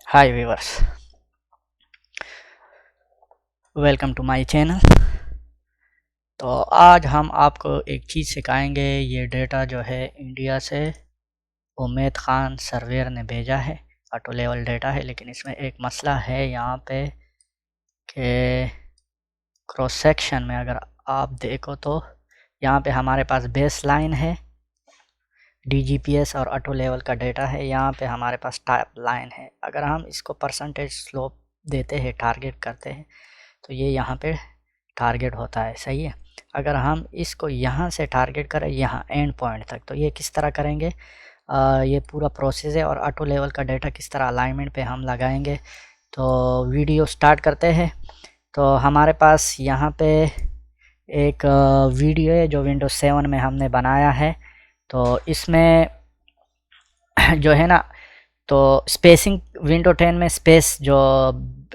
Hi viewers, welcome to my channel. तो आज हम आपको एक चीज़ सिखाएंगे। ये डेटा जो है इंडिया से उमेद खान सर्वेयर ने भेजा है। ऑटो लेवल डेटा है, लेकिन इसमें एक मसला है यहाँ पे कि क्रॉस सेक्शन में अगर आप देखो तो यहाँ पे हमारे पास बेस लाइन है, DGPS और ऑटो लेवल का डेटा है। यहाँ पे हमारे पास टाइप लाइन है। अगर हम इसको परसेंटेज स्लोप देते हैं, टारगेट करते हैं, तो ये यहाँ पे टारगेट होता है। सही है। अगर हम इसको यहाँ से टारगेट करें यहाँ एंड पॉइंट तक, तो ये किस तरह करेंगे, ये पूरा प्रोसेस है। और ऑटो लेवल का डेटा किस तरह अलाइनमेंट पे हम लगाएंगे, तो वीडियो स्टार्ट करते हैं। तो हमारे पास यहाँ पे एक वीडियो है जो विंडोज 7 में हमने बनाया है। तो इसमें जो है ना, तो स्पेसिंग विंडो 10 में स्पेस जो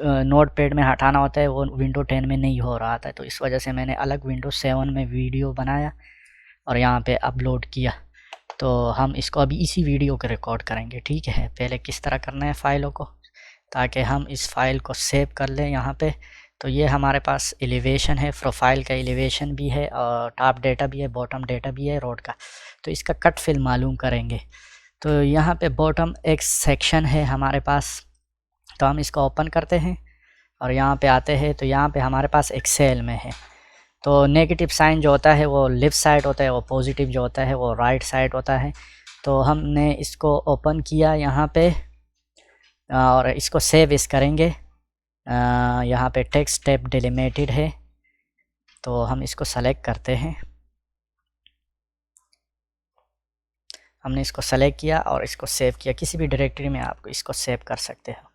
नोट पैड में हटाना होता है वो विंडो 10 में नहीं हो रहा था। तो इस वजह से मैंने अलग विंडो 7 में वीडियो बनाया और यहाँ पे अपलोड किया। तो हम इसको अभी इसी वीडियो को रिकॉर्ड करेंगे। ठीक है, पहले किस तरह करना है फ़ाइलों को, ताकि हम इस फाइल को सेव कर लें यहाँ पे। तो ये हमारे पास एलिवेशन है, प्रोफाइल का एलिवेशन भी है और टॉप डेटा भी है, बॉटम डेटा भी है रोड का। तो इसका कट फिल मालूम करेंगे। तो यहाँ पे बॉटम एक सेक्शन है हमारे पास, तो हम इसको ओपन करते हैं और यहाँ पे आते हैं। तो यहाँ पे हमारे पास एक्सेल में है। तो नेगेटिव साइन जो होता है वो लेफ़्ट साइड होता है, वो पॉजिटिव जो होता है वो राइट साइड होता है। तो हमने इसको ओपन किया यहाँ पे और इसको सेव इस करेंगे। यहाँ पे टेक्स्ट टैब डिलीमिटेड है, तो हम इसको सेलेक्ट करते हैं। हमने इसको सेलेक्ट किया और इसको सेव किया। किसी भी डायरेक्टरी में आप इसको सेव कर सकते हो।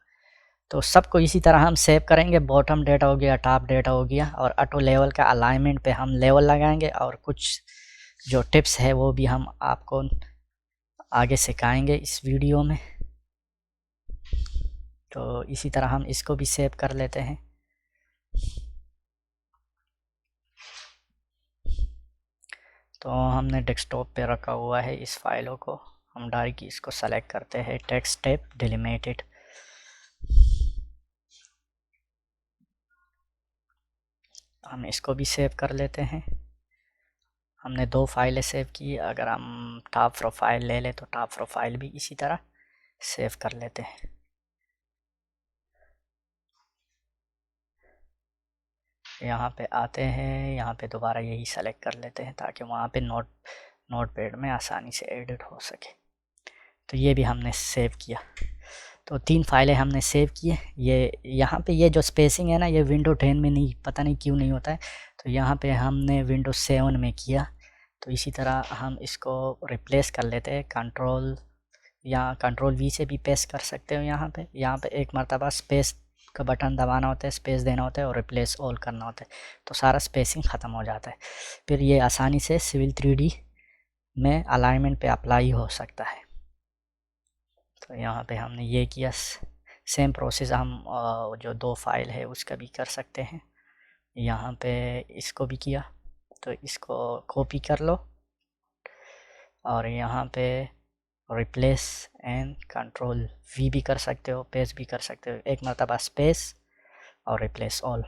तो सबको इसी तरह हम सेव करेंगे। बॉटम डेटा हो गया, टॉप डेटा हो गया, और ऑटो लेवल का अलाइनमेंट पे हम लेवल लगाएंगे और कुछ जो टिप्स है वो भी हम आपको आगे सिखाएंगे इस वीडियो में। तो इसी तरह हम इसको भी सेव कर लेते हैं। तो हमने डेस्कटॉप पे रखा हुआ है इस फाइलों को। हम डायरेक्ट इसको सेलेक्ट करते हैं, टेक्स्ट टैब डिलीमिटेड। हम इसको भी सेव कर लेते हैं। हमने 2 फाइलें सेव की। अगर हम टॉप प्रोफाइल ले लें तो टॉप प्रोफाइल भी इसी तरह सेव कर लेते हैं। यहाँ पे आते हैं, यहाँ पे दोबारा यही सेलेक्ट कर लेते हैं ताकि वहाँ पे नोट पैड में आसानी से एडिट हो सके। तो ये भी हमने सेव किया। तो 3 फाइलें हमने सेव किए। ये यहाँ पे ये जो स्पेसिंग है ना, ये विंडो 10 में नहीं, पता नहीं क्यों नहीं होता है। तो यहाँ पे हमने विंडो 7 में किया। तो इसी तरह हम इसको रिप्लेस कर लेते हैं। कंट्रोल वी से भी पेस्ट कर सकते हो। यहाँ पे एक मरतबा स्पेस का बटन दबाना होता है, स्पेस देना होता है और रिप्लेस ऑल करना होता है, तो सारा स्पेसिंग ख़त्म हो जाता है। फिर ये आसानी से सिविल 3D में अलाइनमेंट पे अप्लाई हो सकता है। तो यहाँ पे हमने ये किया। सेम प्रोसेस हम जो 2 फाइल है उसका भी कर सकते हैं। यहाँ पे इसको भी किया, तो इसको कॉपी कर लो और यहाँ पे रिप्लेस एंड कंट्रोल वी भी कर सकते हो, पेस्ट भी कर सकते हो। एक मरतबा स्पेस और रिप्लेस ऑल।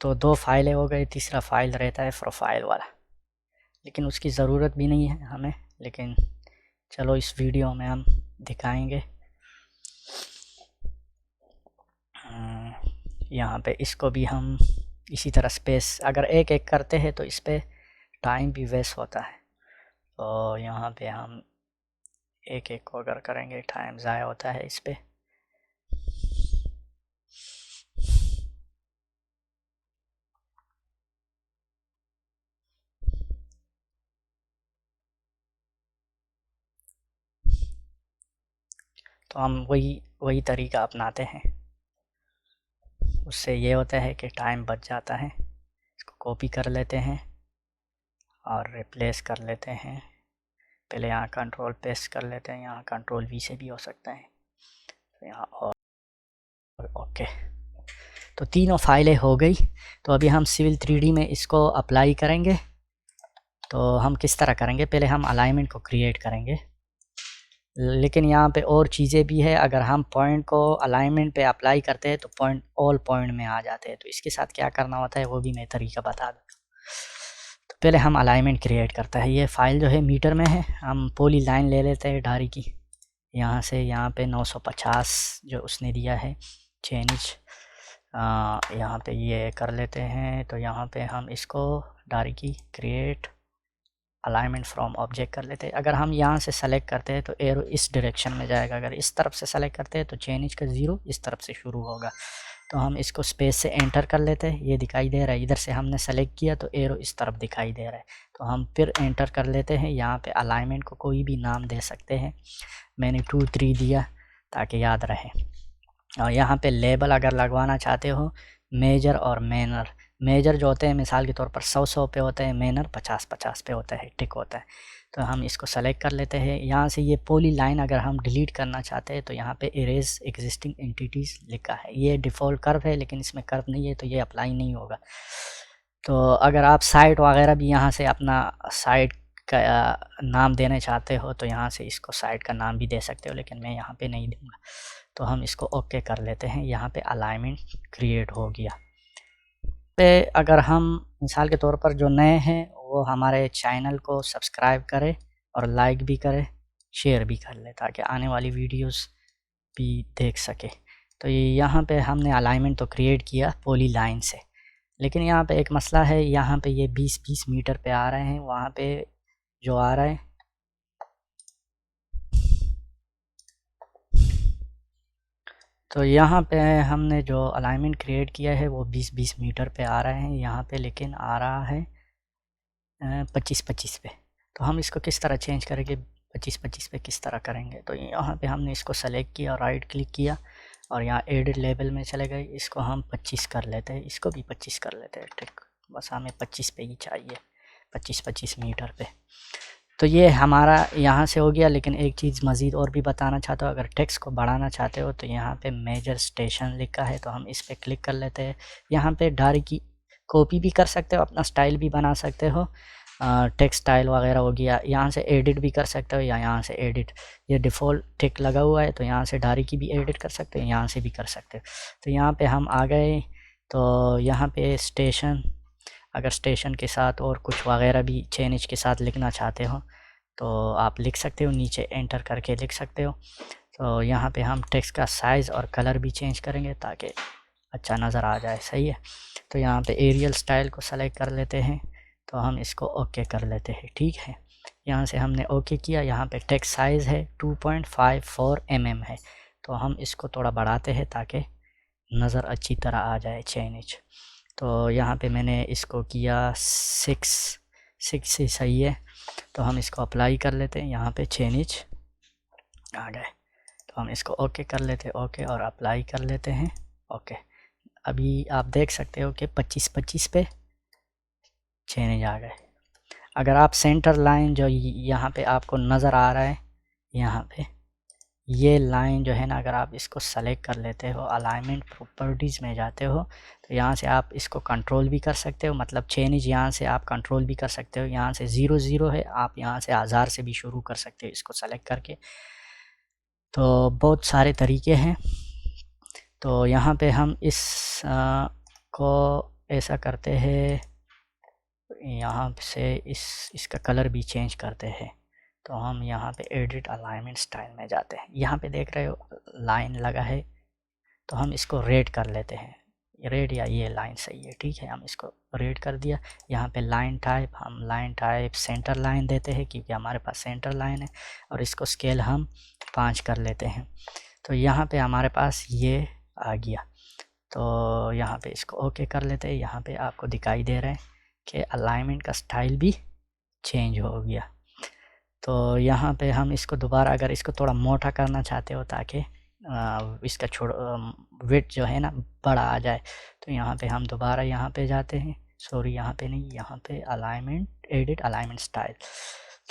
तो 2 फाइलें हो गई। तीसरा फाइल रहता है प्रोफाइल वाला, लेकिन उसकी ज़रूरत भी नहीं है हमें, लेकिन चलो इस वीडियो में हम दिखाएंगे। यहाँ पे इसको भी हम इसी तरह स्पेस, अगर एक एक करते हैं तो इस पर टाइम भी वेस्ट होता है। तो यहाँ पे हम एक एक को अगर करेंगे टाइम ज़ाया होता है इस पर। तो हम वही तरीका अपनाते हैं। उससे ये होता है कि टाइम बच जाता है। इसको कॉपी कर लेते हैं और रिप्लेस कर लेते हैं। पहले यहाँ कंट्रोल पेस्ट कर लेते हैं, यहाँ कंट्रोल वी से भी हो सकता है। तो यहाँ और ओके। तो तीनों फाइलें हो गई। तो अभी हम सिविल 3D में इसको अप्लाई करेंगे। तो हम किस तरह करेंगे, पहले हम अलाइनमेंट को क्रिएट करेंगे, लेकिन यहाँ पे और चीज़ें भी है। अगर हम पॉइंट को अलाइनमेंट पे अप्लाई करते हैं तो पॉइंट ऑल पॉइंट में आ जाते हैं, तो इसके साथ क्या करना होता है वो भी मैं तरीका बता दूँ। तो पहले हम अलाइनमेंट क्रिएट करते हैं। ये फ़ाइल जो है मीटर में है, हम पॉली लाइन ले लेते हैं ढारी की, यहाँ से यहाँ पे 950 जो उसने दिया है 6 इंच, यहाँ पे ये कर लेते हैं। तो यहाँ पे हम इसको ढारी की क्रिएट अलाइनमेंट फ्रॉम ऑब्जेक्ट कर लेते हैं। अगर हम यहाँ से सेलेक्ट करते हैं तो एरो इस डायरेक्शन में जाएगा, अगर इस तरफ से सेलेक्ट करते हैं तो 6 इंच का 0 इस तरफ से शुरू होगा। तो हम इसको स्पेस से एंटर कर लेते हैं, ये दिखाई दे रहा है, इधर से हमने सेलेक्ट किया तो एरो इस तरफ दिखाई दे रहा है। तो हम फिर एंटर कर लेते हैं, यहाँ पे अलाइनमेंट को कोई भी नाम दे सकते हैं, मैंने 2 3 दिया ताकि याद रहे। और यहाँ पे लेबल अगर लगवाना चाहते हो मेजर और मैनर, मेजर जो होते हैं मिसाल के तौर पर 100 पे होते हैं, मैनर 50 पे होता है, टिक होता है। तो हम इसको सेलेक्ट कर लेते हैं। यहाँ से ये पॉली लाइन अगर हम डिलीट करना चाहते हैं तो यहाँ पे इरेज एग्जिस्टिंग एंटिटीज़ लिखा है, ये डिफ़ॉल्ट कर्व है लेकिन इसमें कर्व नहीं है तो ये अप्लाई नहीं होगा। तो अगर आप साइट वगैरह भी यहाँ से अपना साइट का नाम देना चाहते हो तो यहाँ से इसको साइट का नाम भी दे सकते हो, लेकिन मैं यहाँ पे नहीं दूँगा। तो हम इसको ओके कर लेते हैं, यहाँ पे अलाइनमेंट क्रिएट हो गया। पे अगर हम मिसाल के तौर पर जो नए हैं वो हमारे चैनल को सब्सक्राइब करें और लाइक भी करें, शेयर भी कर लें ताकि आने वाली वीडियोस भी देख सके। तो यहाँ पे हमने अलाइनमेंट तो क्रिएट किया पॉली लाइन से, लेकिन यहाँ पे एक मसला है, यहाँ पे ये 20-20 मीटर पे आ रहे हैं, वहाँ पे जो आ रहा है तो यहाँ पे हमने जो अलाइनमेंट क्रिएट किया है वो 20-20 मीटर पे आ रहे हैं यहाँ पे, लेकिन आ रहा है 25-25 पे। तो हम इसको किस तरह चेंज करेंगे, 25-25 पे किस तरह करेंगे। तो यहाँ पे हमने इसको सेलेक्ट किया, राइट क्लिक किया और यहाँ एडिट लेवल में चले गए, इसको हम 25 कर लेते हैं, इसको भी 25 कर लेते हैं, ठीक। बस हमें 25 पे ही चाहिए, 25-25 मीटर पे। तो ये हमारा यहाँ से हो गया। लेकिन एक चीज़ मज़ीद और भी बताना चाहता हूँ, अगर टेक्स्ट को बढ़ाना चाहते हो तो यहाँ पे मेजर स्टेशन लिखा है, तो हम इस पर क्लिक कर लेते हैं। यहाँ पे ढारी की कॉपी भी कर सकते हो, अपना स्टाइल भी बना सकते हो, टेक्स्ट स्टाइल वगैरह हो गया। यहाँ से एडिट भी कर सकते हो या यहाँ से एडिट, ये डिफ़ॉल्ट टिक लगा हुआ है तो यहाँ से ढारी की भी एडिट कर सकते हो, यहाँ से भी कर सकते हो। तो यहाँ पे हम आ गए, तो यहाँ पे स्टेशन, अगर स्टेशन के साथ और कुछ वगैरह भी 6 इंच के साथ लिखना चाहते हो तो आप लिख सकते हो, नीचे एंटर करके लिख सकते हो। तो यहाँ पे हम टेक्स्ट का साइज़ और कलर भी चेंज करेंगे ताकि अच्छा नज़र आ जाए, सही है। तो यहाँ पे एरियल स्टाइल को सेलेक्ट कर लेते हैं, तो हम इसको ओके कर लेते हैं, ठीक है। यहाँ से हमने ओके किया, यहाँ पे टेक्स्ट साइज़ है 2.54 mm है, तो हम इसको थोड़ा बढ़ाते हैं ताकि नज़र अच्छी तरह आ जाए 6 इंच। तो यहाँ पे मैंने इसको किया 6 से सही है, तो हम इसको अप्लाई कर लेते हैं, यहाँ पे 6 इंच आ गए। तो हम इसको ओके कर लेते हैं, ओके और अप्लाई कर लेते हैं, ओके। अभी आप देख सकते हो कि 25-25 पे 6 इंच आ गए। अगर आप सेंटर लाइन जो यहाँ पे आपको नज़र आ रहा है, यहाँ पे ये लाइन जो है ना, अगर आप इसको सेलेक्ट कर लेते हो, अलाइनमेंट प्रॉपर्टीज़ में जाते हो तो यहाँ से आप इसको कंट्रोल भी कर सकते हो, मतलब 6 इंच यहाँ से आप कंट्रोल भी कर सकते हो। यहाँ से 0 है, आप यहाँ से 1000 से भी शुरू कर सकते हो इसको सेलेक्ट करके। तो बहुत सारे तरीके हैं। तो यहाँ पे हम इस को ऐसा करते हैं, यहाँ से इसका कलर भी चेंज करते हैं। तो हम यहाँ पे एडिट अलाइनमेंट स्टाइल में जाते हैं, यहाँ पे देख रहे हो लाइन लगा है, तो हम इसको रेड कर लेते हैं, रेड या ये लाइन सही है, ठीक है। हम इसको रेड कर दिया। यहाँ पे लाइन टाइप, हम लाइन टाइप सेंटर लाइन देते हैं क्योंकि हमारे पास सेंटर लाइन है, और इसको स्केल हम 5 कर लेते हैं। तो यहाँ पे हमारे पास ये आ गया। तो यहाँ पे इसको ओके कर लेते हैं। यहाँ पे आपको दिखाई दे रहा है कि अलाइनमेंट का स्टाइल भी चेंज हो गया। तो यहाँ पे हम इसको दोबारा, अगर इसको थोड़ा मोटा करना चाहते हो ताकि इसका वेट जो है ना बड़ा आ जाए, तो यहाँ पे हम दोबारा यहाँ पे जाते हैं, सॉरी यहाँ पे नहीं, यहाँ पे अलाइनमेंट, एडिट अलाइनमेंट स्टाइल।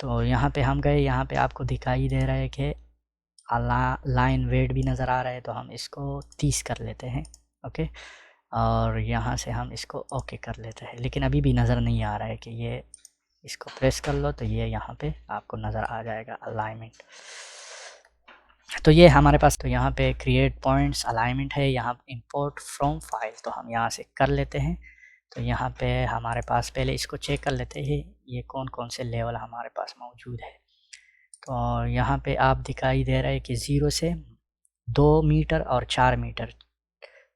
तो यहाँ पे हम गए, यहाँ पे आपको दिखाई दे रहा है कि लाइन वेट भी नज़र आ रहा है, तो हम इसको 30 कर लेते हैं, ओके। और यहाँ से हम इसको ओके कर लेते हैं, लेकिन अभी भी नज़र नहीं आ रहा है कि ये इसको प्रेस कर लो तो ये यहाँ पे आपको नज़र आ जाएगा अलाइनमेंट। तो ये हमारे पास, तो यहाँ पे क्रिएट पॉइंट्स अलाइनमेंट है, यहाँ इंपोर्ट फ्रॉम फाइल, तो हम यहाँ से कर लेते हैं। तो यहाँ पे हमारे पास, पहले इसको चेक कर लेते हैं ये कौन कौन से लेवल हमारे पास मौजूद है। तो यहाँ पे आप दिखाई दे रहा है कि 0 से 2 मीटर और 4 मीटर,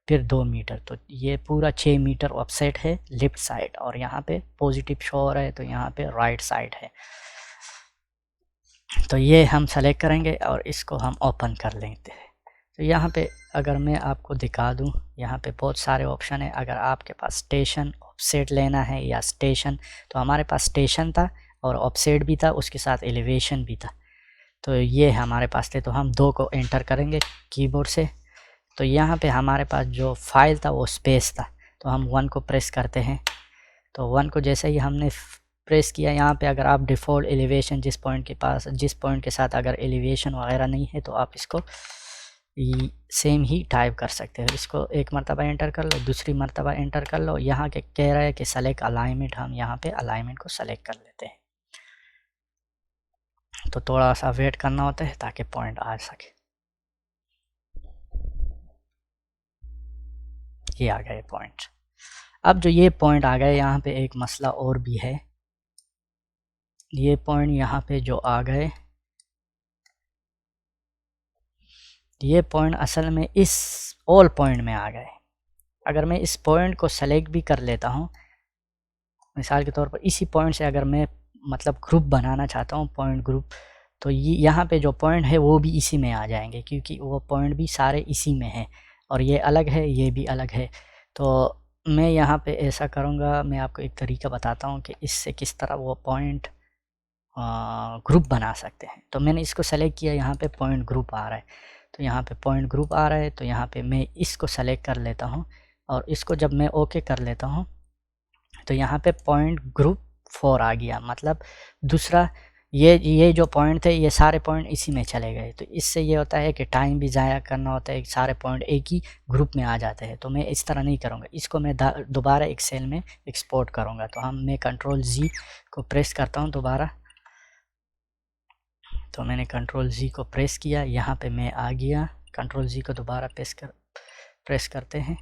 फिर 2 मीटर, तो ये पूरा 6 मीटर ऑफसेट है लेफ्ट साइड, और यहाँ पे पॉजिटिव शो हो रहा है तो यहाँ पे राइट साइड है। तो ये हम सेलेक्ट करेंगे और इसको हम ओपन कर लेते हैं। तो यहाँ पे अगर मैं आपको दिखा दूँ, यहाँ पे बहुत सारे ऑप्शन है। अगर आपके पास स्टेशन ऑफसेट लेना है या स्टेशन, तो हमारे पास स्टेशन था और ऑफसेट भी था, उसके साथ एलिवेशन भी था। तो ये हमारे पास थे, तो हम 2 को एंटर करेंगे कीबोर्ड से। तो यहाँ पे हमारे पास जो फाइल था वो स्पेस था, तो हम 1 को प्रेस करते हैं। तो 1 को जैसे ही हमने प्रेस किया, यहाँ पे अगर आप डिफ़ॉल्ट एलिवेशन जिस पॉइंट के साथ अगर एलिवेशन वगैरह नहीं है तो आप इसको सेम ही टाइप कर सकते हो। इसको एक मरतबा एंटर कर लो, दूसरी मरतबा एंटर कर लो। यहाँ के कह रहा है कि सेलेक्ट अलाइनमेंट, हम यहाँ पे अलाइनमेंट को सेलेक्ट कर लेते हैं। तो थोड़ा सा वेट करना होता है ताकि पॉइंट आ सके। ये आ गए पॉइंट। अब जो ये पॉइंट आ गए, यहाँ पे एक मसला और भी है। ये पॉइंट यहाँ पे जो आ गए, ये पॉइंट असल में इस ऑल पॉइंट में आ गए। अगर मैं इस पॉइंट को सेलेक्ट भी कर लेता हूँ, मिसाल के तौर पर इसी पॉइंट से अगर मैं मतलब ग्रुप बनाना चाहता हूँ, पॉइंट ग्रुप, तो ये यहाँ पे जो पॉइंट है वो भी इसी में आ जाएंगे, क्योंकि वो पॉइंट भी सारे इसी में हैं, और ये अलग है, ये भी अलग है। तो मैं यहाँ पे ऐसा करूँगा, मैं आपको एक तरीका बताता हूँ कि इससे किस तरह वो पॉइंट ग्रुप बना सकते हैं। तो मैंने इसको सेलेक्ट किया, यहाँ पे पॉइंट ग्रुप आ रहा है, तो यहाँ पे पॉइंट ग्रुप आ रहा है, तो यहाँ पे मैं इसको सेलेक्ट कर लेता हूँ, और इसको जब मैं ओके कर लेता हूँ तो यहाँ पे पॉइंट ग्रुप 4 आ गया। मतलब दूसरा, ये जो पॉइंट थे ये सारे पॉइंट इसी में चले गए। तो इससे ये होता है कि टाइम भी ज़ाया करना होता है, सारे पॉइंट एक ही ग्रुप में आ जाते हैं। तो मैं इस तरह नहीं करूँगा, इसको मैं दोबारा एक्सेल में एक्सपोर्ट करूँगा। तो मैं कंट्रोल Z को प्रेस करता हूँ दोबारा। तो मैंने कंट्रोल Z को प्रेस किया, यहाँ पे मैं आ गया। कंट्रोल Z को दोबारा प्रेस करते हैं।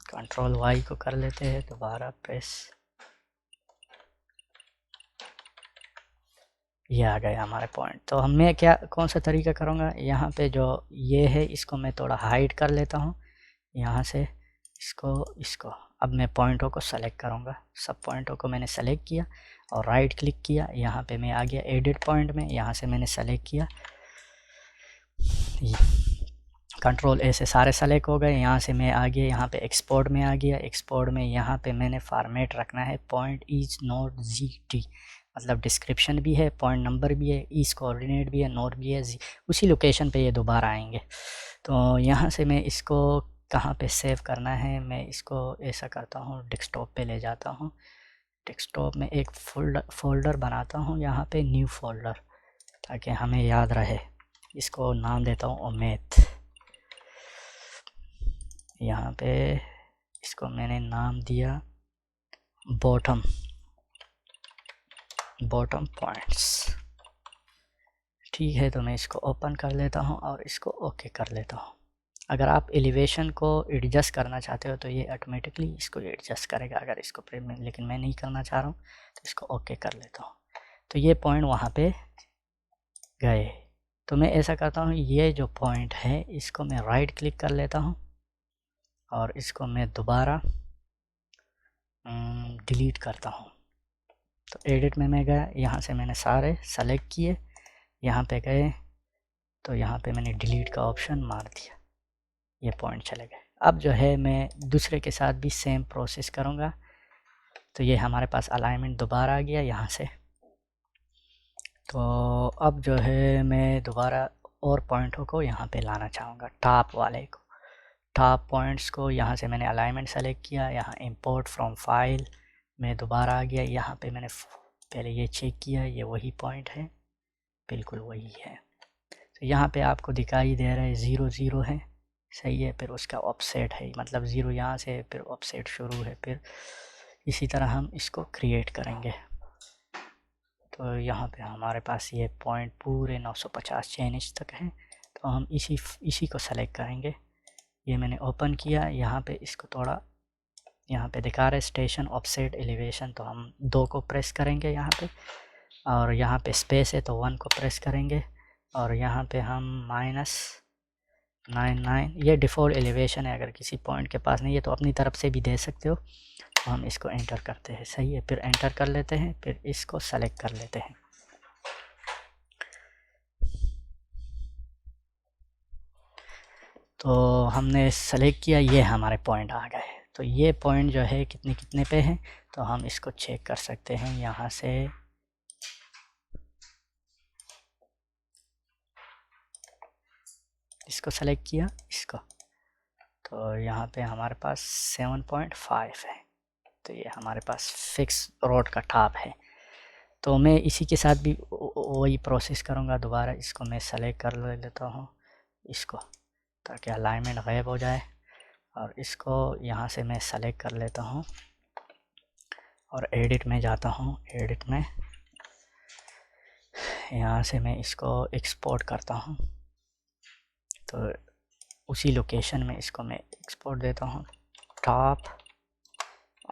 कंट्रोल Y को कर लेते हैं दोबारा प्रेस। ये आ गया हमारे पॉइंट। तो मैं कौन सा तरीका करूँगा, यहाँ पे जो ये है इसको मैं थोड़ा हाइड कर लेता हूँ यहाँ से, इसको अब मैं पॉइंटों को सेलेक्ट करूँगा। सब पॉइंटों को मैंने सेलेक्ट किया और राइट क्लिक किया, यहाँ पे मैं आ गया एडिट पॉइंट में, यहाँ से मैंने सेलेक्ट किया, कंट्रोल ए से सारे सेलेक्ट हो गए। यहाँ से मैं आ गया, यहाँ पे एक्सपोर्ट में आ गया। एक्सपोर्ट में यहाँ पे मैंने फॉर्मेट रखना है पॉइंट इज नोट ZT, मतलब डिस्क्रिप्शन भी है, पॉइंट नंबर भी है, ईज कोऑर्डिनेट भी है, नोट भी है, उसी लोकेशन पे ये दोबारा आएंगे। तो यहाँ से मैं इसको कहाँ पे सेव करना है, मैं इसको ऐसा करता हूँ, डेस्कटॉप पे ले जाता हूँ। डेस्कटॉप में एक फोल्डर बनाता हूँ, यहाँ पे न्यू फोल्डर, ताकि हमें याद रहे। इसको नाम देता हूँ उम्मीद। यहाँ पे इसको मैंने नाम दिया बॉटम पॉइंट्स। ठीक है, तो मैं इसको ओपन कर लेता हूँ और इसको ओके कर लेता हूँ। अगर आप एलिवेशन को एडजस्ट करना चाहते हो तो ये ऑटोमेटिकली इसको एडजस्ट करेगा, अगर इसको लेकिन मैं नहीं करना चाह रहा हूँ तो इसको ओके कर लेता हूँ। तो ये पॉइंट वहाँ पे गए। तो मैं ऐसा करता हूँ, ये जो पॉइंट है इसको मैं राइट क्लिक कर लेता हूँ और इसको मैं दोबारा डिलीट करता हूँ। तो एडिट में मैं गया, यहाँ से मैंने सारे सेलेक्ट किए, यहाँ पे गए तो यहाँ पे मैंने डिलीट का ऑप्शन मार दिया, ये पॉइंट चले गए। अब जो है मैं दूसरे के साथ भी सेम प्रोसेस करूँगा। तो ये हमारे पास अलाइनमेंट दोबारा आ गया यहाँ से। तो अब जो है मैं दोबारा और पॉइंटों को यहाँ पे लाना चाहूँगा, टॉप वाले को, टॉप पॉइंट्स को। यहाँ से मैंने अलाइनमेंट सेलेक्ट किया, यहाँ इंपोर्ट फ्रॉम फाइल में दोबारा आ गया। यहाँ पे मैंने पहले ये चेक किया, ये वही पॉइंट है, बिल्कुल वही है। तो यहाँ पे आपको दिखाई दे रहा है 0 0 है, सही है। फिर उसका ऑफसेट है, मतलब 0 यहाँ से, फिर ऑफसेट शुरू है। फिर इसी तरह हम इसको क्रिएट करेंगे। तो यहाँ पे हमारे पास ये पॉइंट पूरे 950 चेन इंच तक है। तो हम इसी को सेलेक्ट करेंगे। ये मैंने ओपन किया, यहाँ पे इसको थोड़ा, यहाँ पे दिखा रहे स्टेशन ऑफसेट एलिवेशन, तो हम 2 को प्रेस करेंगे यहाँ पे, और यहाँ पे स्पेस है तो 1 को प्रेस करेंगे, और यहाँ पे हम -99, ये डिफ़ॉल्ट एलिवेशन है। अगर किसी पॉइंट के पास नहीं है तो अपनी तरफ से भी दे सकते हो। तो हम इसको एंटर करते हैं, सही है। फिर एंटर कर लेते हैं, फिर इसको सेलेक्ट कर लेते हैं। तो हमने सेलेक्ट किया, ये हमारे पॉइंट आ गए। तो ये पॉइंट जो है कितने कितने पे हैं, तो हम इसको चेक कर सकते हैं यहाँ से। इसको सेलेक्ट किया, इसको, तो यहाँ पे हमारे पास 7.5 है। तो ये हमारे पास फिक्स रोड का टॉप है। तो मैं इसी के साथ भी वही प्रोसेस करूँगा दोबारा। इसको मैं सेलेक्ट कर लेता हूँ इसको, ताकि अलाइनमेंट गायब हो जाए। और इसको यहाँ से मैं सेलेक्ट कर लेता हूँ और एडिट में जाता हूँ। एडिट में यहाँ से मैं इसको एक्सपोर्ट करता हूँ। तो उसी लोकेशन में इसको मैं एक्सपोर्ट देता हूँ, टॉप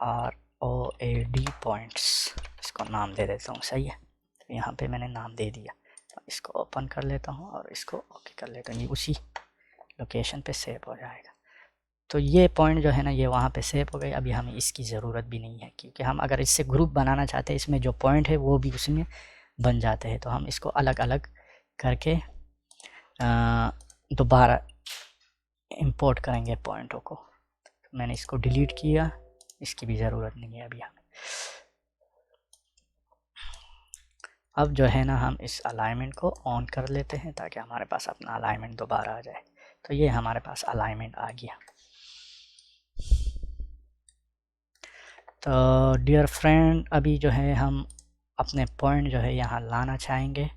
ROAD पॉइंट्स, इसको नाम दे देता हूँ, सही है। तो यहाँ पे मैंने नाम दे दिया। तो इसको ओपन कर लेता हूँ और इसको ओके कर लेता हूँ, ये उसी लोकेशन पे सेव हो जाएगा। तो ये पॉइंट जो है ना, ये वहाँ पे सेव हो गए। अभी हमें इसकी ज़रूरत भी नहीं है, क्योंकि हम अगर इससे ग्रुप बनाना चाहते हैं, इसमें जो पॉइंट है वो भी उसमें बन जाते हैं। तो हम इसको अलग अलग करके दोबारा इंपोर्ट करेंगे पॉइंटों को। तो मैंने इसको डिलीट किया, इसकी भी ज़रूरत नहीं है अभी हमें। अब जो है ना, हम इस अलाइनमेंट को ऑन कर लेते हैं ताकि हमारे पास अपना अलाइनमेंट दोबारा आ जाए। तो ये हमारे पास अलाइनमेंट आ गया। तो डियर फ्रेंड, अभी जो है हम अपने पॉइंट जो है यहाँ लाना चाहेंगे।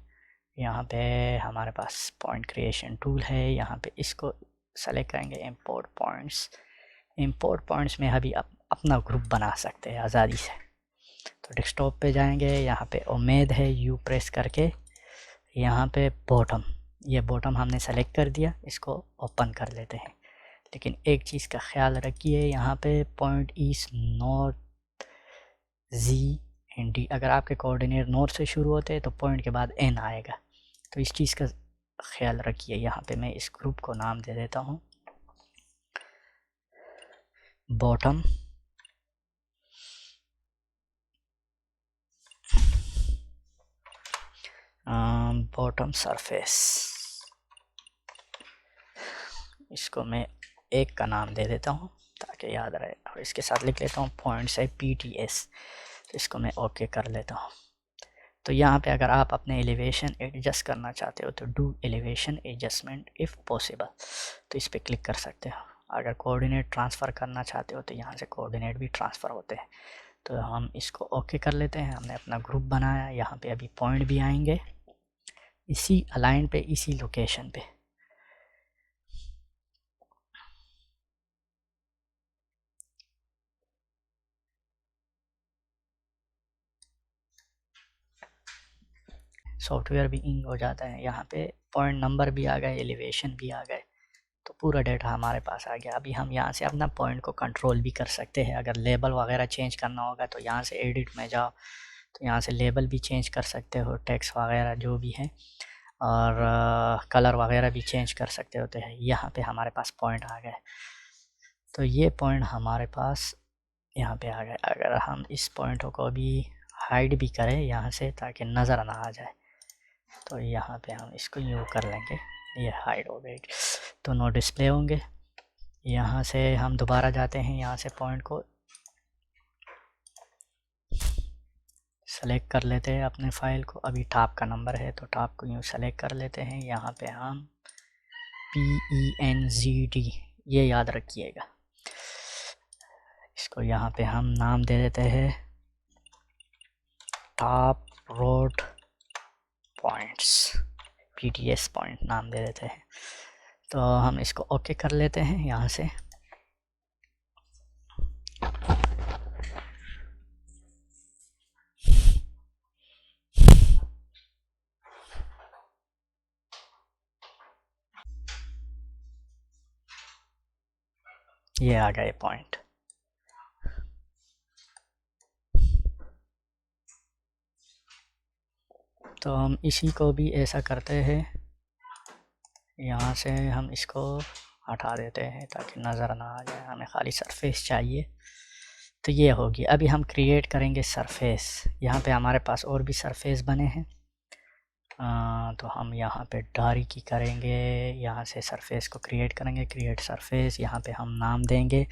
यहाँ पे हमारे पास पॉइंट क्रिएशन टूल है, यहाँ पे इसको सेलेक्ट करेंगे, इंपोर्ट पॉइंट्स। इंपोर्ट पॉइंट्स में अभी अपना ग्रुप बना सकते हैं आज़ादी से। तो डेस्कटॉप पे जाएंगे, यहाँ पे उम्मीद है यू प्रेस करके, यहाँ पे बॉटम, ये बॉटम हमने सेलेक्ट कर दिया, इसको ओपन कर लेते हैं। लेकिन एक चीज़ का ख्याल रखिए, यहाँ पे पॉइंट ईस्ट नॉर्थ ZND, अगर आपके कोऑर्डिनेट नॉर्थ से शुरू होते हैं तो पॉइंट के बाद N आएगा। तो इस चीज़ का ख्याल रखिए। यहाँ पे मैं इस ग्रुप को नाम दे देता हूँ बॉटम बॉटम सरफेस। इसको मैं एक का नाम दे देता हूँ ताकि याद रहे, और इसके साथ लिख लेता हूँ पॉइंट से PTS। तो इसको मैं ओके कर लेता हूँ। तो यहाँ पे अगर आप अपने एलिवेशन एडजस्ट करना चाहते हो तो do elevation adjustment if possible, तो इस पर क्लिक कर सकते हो। अगर कोऑर्डिनेट ट्रांसफ़र करना चाहते हो तो यहाँ से कोऑर्डिनेट भी ट्रांसफ़र होते हैं। तो हम इसको ओके कर लेते हैं। हमने अपना ग्रुप बनाया, यहाँ पे अभी पॉइंट भी आएंगे इसी अलाइन पे, इसी लोकेशन पे। सॉफ्टवेयर भी इंक हो जाता है। यहाँ पे पॉइंट नंबर भी आ गए, एलिवेशन भी आ गए, तो पूरा डेटा हमारे पास आ गया। अभी हम यहाँ से अपना पॉइंट को कंट्रोल भी कर सकते हैं। अगर लेबल वगैरह चेंज करना होगा तो यहाँ से एडिट में जाओ, तो यहाँ से लेबल भी चेंज कर सकते हो, टेक्स्ट वगैरह जो भी है, और कलर वगैरह भी चेंज कर सकते होते हैं। यहाँ पे हमारे पास पॉइंट आ गए। तो ये पॉइंट हमारे पास यहाँ पे आ गए। अगर हम इस पॉइंटों को भी हाइड भी करें यहाँ से ताकि नज़र ना आ जाए, तो यहाँ पे हम इसको यूँ कर लेंगे, ये हाइड हो गई, तो नो डिस्प्ले होंगे। यहाँ से हम दोबारा जाते हैं, यहाँ से पॉइंट को सेलेक्ट कर लेते हैं अपने फ़ाइल को। अभी टॉप का नंबर है तो टॉप को यूँ सेलेक्ट कर लेते हैं। यहाँ पे हम PENZD, ये याद रखिएगा। इसको यहाँ पे हम नाम दे देते हैं top road points, PTS point नाम दे देते हैं। तो हम इसको ओके कर लेते हैं यहाँ से। ये आ गए पॉइंट। तो हम इसी को भी ऐसा करते हैं, यहाँ से हम इसको हटा देते हैं ताकि नज़र ना आ जाए, हमें खाली सरफेस चाहिए। तो ये होगी। अभी हम क्रिएट करेंगे सरफेस। यहाँ पे हमारे पास और भी सरफेस बने हैं। तो हम यहाँ पे डारी की करेंगे, यहाँ से सरफेस को क्रिएट करेंगे, क्रिएट सरफेस। यहाँ पे हम नाम देंगे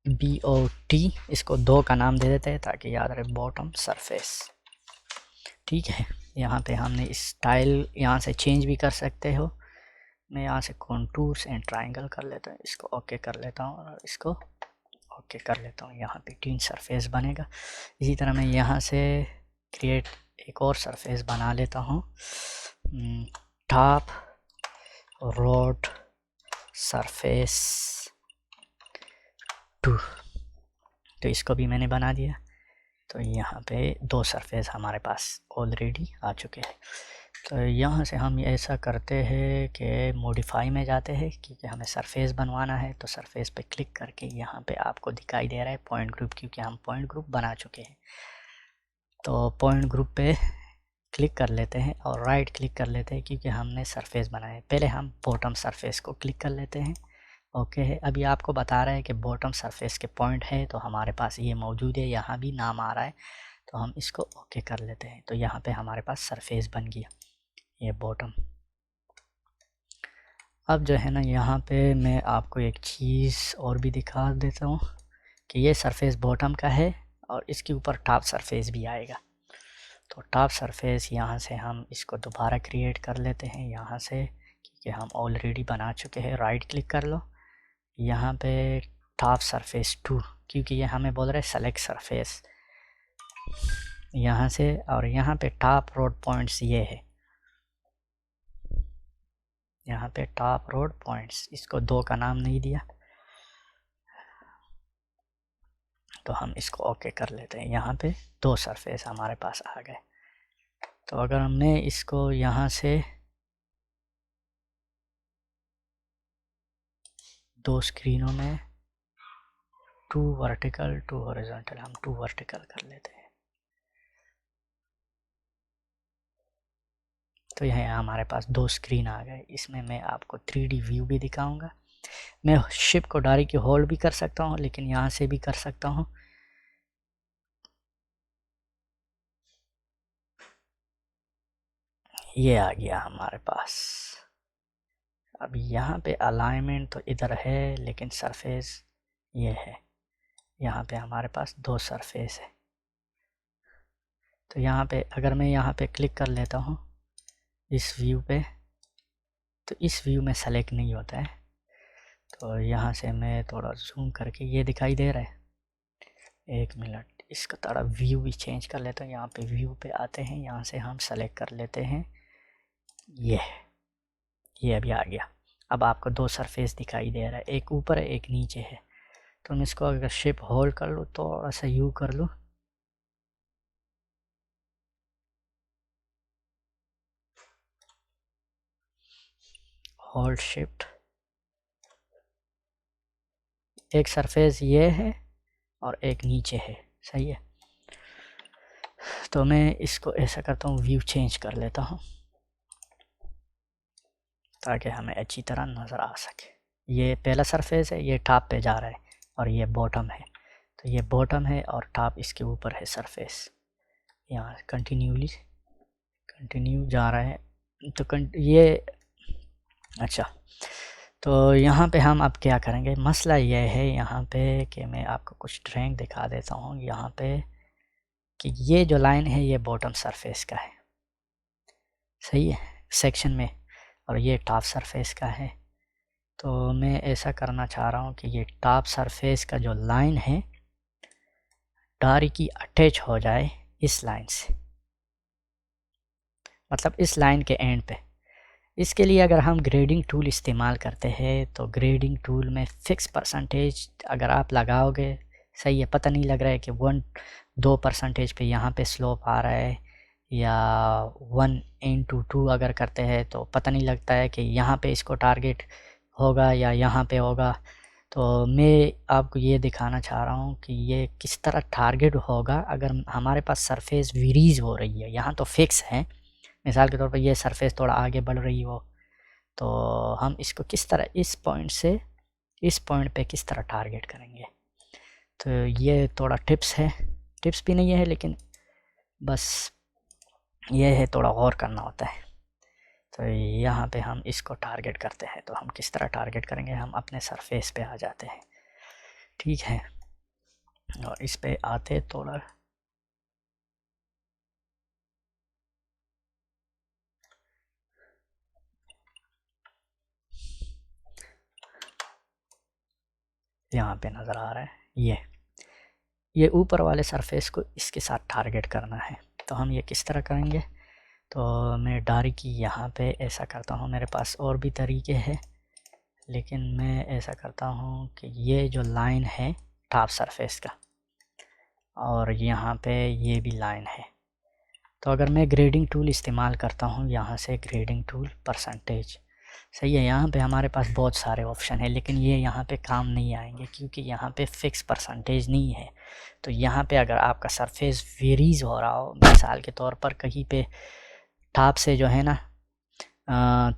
BOT, इसको 2 का नाम दे देते हैं ताकि याद रहे, बॉटम सरफेस। ठीक है। यहाँ पे हमने स्टाइल यहाँ से चेंज भी कर सकते हो। मैं यहाँ से कॉन्टूर्स एंड ट्रायंगल कर लेता हूँ, इसको ओके कर लेता हूँ और इसको ओके कर लेता हूँ। यहाँ पे 3 सरफेस बनेगा। इसी तरह मैं यहाँ से क्रिएट एक और सरफेस बना लेता हूँ, टॉप रोड सरफेस 2। तो इसको भी मैंने बना दिया। तो यहाँ पे 2 सरफेस हमारे पास ऑलरेडी आ चुके हैं। तो यहाँ से हम ऐसा करते हैं कि मॉडिफाई में जाते हैं, क्योंकि हमें सरफेस बनवाना है। तो सरफेस पे क्लिक करके यहाँ पे आपको दिखाई दे रहा है पॉइंट ग्रुप, क्योंकि हम पॉइंट ग्रुप बना चुके हैं। तो पॉइंट ग्रुप पे क्लिक कर लेते हैं और राइट क्लिक कर लेते हैं, क्योंकि हमने सरफेस बनाया है। पहले हम बॉटम सरफेस को क्लिक कर लेते हैं। ओके है। अभी आपको बता रहा है कि बॉटम सरफेस के पॉइंट है, तो हमारे पास ये मौजूद है, यहाँ भी नाम आ रहा है। तो हम इसको ओके कर लेते हैं। तो यहाँ पे हमारे पास सरफेस बन गया, ये बॉटम। अब जो है ना, यहाँ पे मैं आपको एक चीज़ और भी दिखा देता हूँ कि ये सरफेस बॉटम का है और इसके ऊपर टॉप सरफेस भी आएगा। तो टॉप सरफेस यहाँ से हम इसको दोबारा क्रिएट कर लेते हैं यहाँ से, क्योंकि हम ऑलरेडी बना चुके हैं। राइट क्लिक कर लो, यहाँ पे टॉप सरफेस 2, क्योंकि ये हमें बोल रहे हैं सेलेक्ट सरफेस यहाँ से। और यहाँ पे टॉप रोड पॉइंट्स ये है, यहाँ पे टॉप रोड पॉइंट्स, इसको 2 का नाम नहीं दिया, तो हम इसको ओके कर लेते हैं। यहाँ पे 2 सरफेस हमारे पास आ गए। तो अगर हमने इसको यहाँ से 2 स्क्रीनों में 2 वर्टिकल 2 हॉरिजॉन्टल, हम 2 वर्टिकल कर लेते हैं। तो यह हमारे पास 2 स्क्रीन आ गए। इसमें मैं आपको 3D व्यू भी दिखाऊंगा। मैं शिप को डायरेक्ट की होल्ड भी कर सकता हूँ, लेकिन यहाँ से भी कर सकता हूँ। ये आ गया हमारे पास। अब यहाँ पे अलाइनमेंट तो इधर है, लेकिन सरफेस ये है। यहाँ पे हमारे पास 2 सरफेस है। तो यहाँ पे अगर मैं यहाँ पे क्लिक कर लेता हूँ इस व्यू पे, तो इस व्यू में सेलेक्ट नहीं होता है। तो यहाँ से मैं थोड़ा जूम करके, ये दिखाई दे रहा है, 1 मिनट, इसका थोड़ा व्यू भी चेंज कर लेता हूँ। यहाँ पे व्यू पे आते हैं, यहाँ से हम सेलेक्ट कर लेते हैं ये अभी आ गया। अब आपको 2 सरफेस दिखाई दे रहा है, एक ऊपर है एक नीचे है। तो मैं इसको अगर शिप होल्ड कर लूँ, थोड़ा सा यू कर लूँ, होल्ड शिफ्ट, एक सरफेस ये है और एक नीचे है, सही है। तो मैं इसको ऐसा करता हूँ, व्यू चेंज कर लेता हूँ ताकि हमें अच्छी तरह नज़र आ सके। ये पहला सरफेस है, ये टॉप पे जा रहा है और ये बॉटम है। तो ये बॉटम है और टॉप इसके ऊपर है सरफेस। यहाँ कंटिन्यू जा रहा है। तो ये अच्छा, तो यहाँ पे हम अब क्या करेंगे, मसला ये है यहाँ पे कि मैं आपको कुछ ड्राइंग दिखा देता हूँ यहाँ पे, कि ये जो लाइन है ये बॉटम सरफेस का है, सही है, सेक्शन में, और ये टॉप सरफेस का है। तो मैं ऐसा करना चाह रहा हूँ कि ये टॉप सरफेस का जो लाइन है डायरेक्टली अटैच हो जाए इस लाइन से। मतलब इस लाइन के एंड पे। इसके लिए अगर हम ग्रेडिंग टूल इस्तेमाल करते हैं तो ग्रेडिंग टूल में फ़िक्स परसेंटेज अगर आप लगाओगे, सही है, पता नहीं लग रहा है कि 1-2% पे यहाँ पे स्लोप आ रहा है, या 1/2 अगर करते हैं तो पता नहीं लगता है कि यहाँ पे इसको टारगेट होगा या यहाँ पे होगा। तो मैं आपको ये दिखाना चाह रहा हूँ कि ये किस तरह टारगेट होगा अगर हमारे पास सरफेस वेरीज हो रही है। यहाँ तो फिक्स है, मिसाल के तौर पर ये सरफेस थोड़ा आगे बढ़ रही हो तो हम इसको किस तरह इस पॉइंट से इस पॉइंट पे किस तरह टारगेट करेंगे। तो ये थोड़ा टिप्स है, टिप्स भी नहीं है लेकिन बस ये है, थोड़ा गौर करना होता है। तो यहाँ पे हम इसको टारगेट करते हैं, तो हम किस तरह टारगेट करेंगे, हम अपने सरफेस पे आ जाते हैं, ठीक है। और इस पे आते थोड़ा यहाँ पे नज़र आ रहा है, ये ऊपर वाले सरफेस को इसके साथ टारगेट करना है। तो हम ये किस तरह करेंगे, तो मैं डायरेक्ट यहाँ पे ऐसा करता हूँ, मेरे पास और भी तरीके हैं लेकिन मैं ऐसा करता हूँ कि ये जो लाइन है टॉप सरफेस का और यहाँ पे ये भी लाइन है, तो अगर मैं ग्रेडिंग टूल इस्तेमाल करता हूँ, यहाँ से ग्रेडिंग टूल परसेंटेज, सही है, यहाँ पे हमारे पास बहुत सारे ऑप्शन है लेकिन ये यहाँ पे काम नहीं आएंगे क्योंकि यहाँ पे फ़िक्स परसेंटेज नहीं है। तो यहाँ पे अगर आपका सरफेस वेरीज हो रहा हो, मिसाल के तौर पर कहीं पे टॉप से जो है ना